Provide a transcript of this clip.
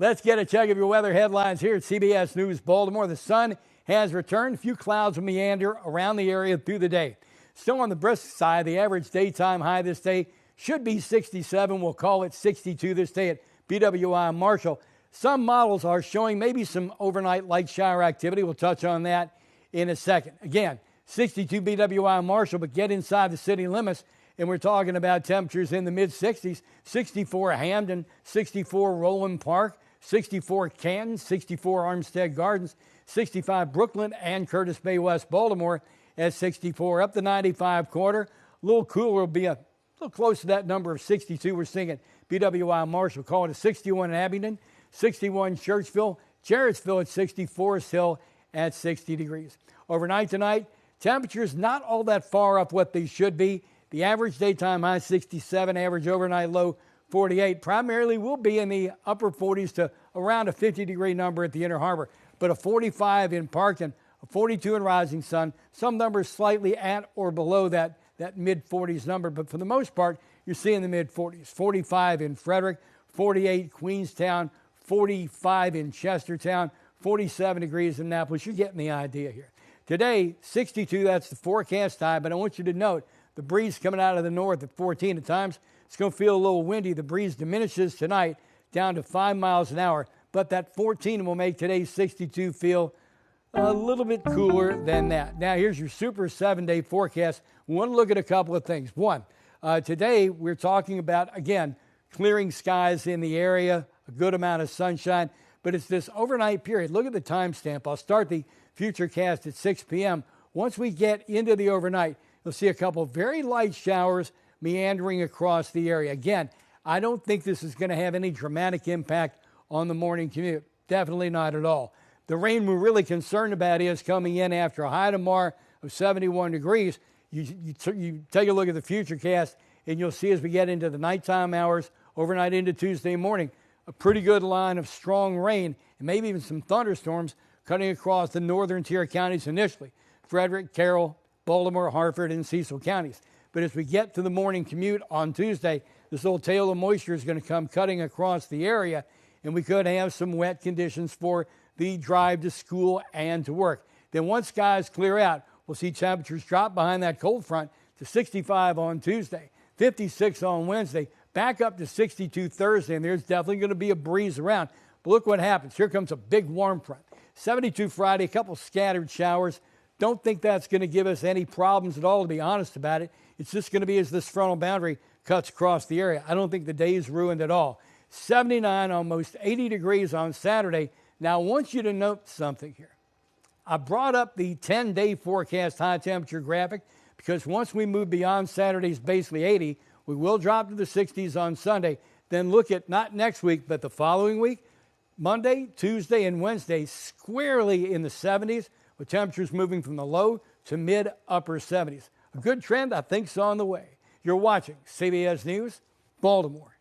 Let's get a check of your weather headlines here at CBS News Baltimore. The sun has returned. A few clouds will meander around the area through the day. Still on the brisk side, the average daytime high this day should be 67. We'll call it 62 this day at BWI Marshall. Some models are showing maybe some overnight light shower activity. We'll touch on that in a second. Again, 62 BWI Marshall, but get inside the city limits, and we're talking about temperatures in the mid-60s. 64 Hamden, 64 Roland Park, 64 Canton, 64 Armstead Gardens, 65 Brooklyn and Curtis Bay West Baltimore at 64. Up the 95 corridor, a little cooler, will be a little close to that number of 62 we're seeing at BWI Marshall. Call it a 61 in Abingdon, 61 Churchville, Jarrettsville at 60, Forest Hill at 60 degrees. Overnight tonight, temperatures not all that far up what they should be. The average daytime high 67, average overnight low 48. Primarily will be in the upper 40s to around a 50-degree number at the Inner Harbor, but a 45 in Parkton, a 42 in Rising Sun. Some numbers slightly at or below that mid-40s number, but for the most part, you're seeing the mid-40s. 45 in Frederick, 48 Queenstown, 45 in Chestertown, 47 degrees in Annapolis. You're getting the idea here. Today, 62, that's the forecast high, but I want you to note the breeze coming out of the north at 14 at times. It's going to feel a little windy. The breeze diminishes tonight down to 5 miles an hour, but that 14 will make today's 62 feel a little bit cooler than that. Now, here's your super 7-day forecast. We want to look at a couple of things. One, today we're talking about, again, clearing skies in the area, a good amount of sunshine, but it's this overnight period. Look at the timestamp. I'll start the futurecast at 6 p.m. Once we get into the overnight, you'll see a couple of very light showers meandering across the area. Again, I don't think this is going to have any dramatic impact on the morning commute. Definitely not at all. The rain we're really concerned about is coming in after a high tomorrow of 71 degrees. You take a look at the futurecast, and you'll see as we get into the nighttime hours, overnight into Tuesday morning, a pretty good line of strong rain and maybe even some thunderstorms cutting across the northern tier counties initially. Frederick, Carroll, Baltimore, Hartford, and Cecil counties. But as we get to the morning commute on Tuesday, this little tail of moisture is going to come cutting across the area, and we could have some wet conditions for the drive to school and to work. Then once skies clear out, we'll see temperatures drop behind that cold front to 65 on Tuesday, 56 on Wednesday, back up to 62 Thursday, and there's definitely going to be a breeze around. But look what happens. Here comes a big warm front. 72 Friday, a couple scattered showers. Don't think that's going to give us any problems at all, to be honest about it. It's just going to be as this frontal boundary cuts across the area. I don't think the day is ruined at all. 79, almost 80 degrees on Saturday. Now, I want you to note something here. I brought up the 10-day forecast high temperature graphic because once we move beyond Saturday's basically 80, we will drop to the 60s on Sunday. Then look at not next week, but the following week, Monday, Tuesday, and Wednesday, squarely in the 70s, with temperatures moving from the low to mid-upper 70s. A good trend, I think, is on the way. You're watching CBS News, Baltimore.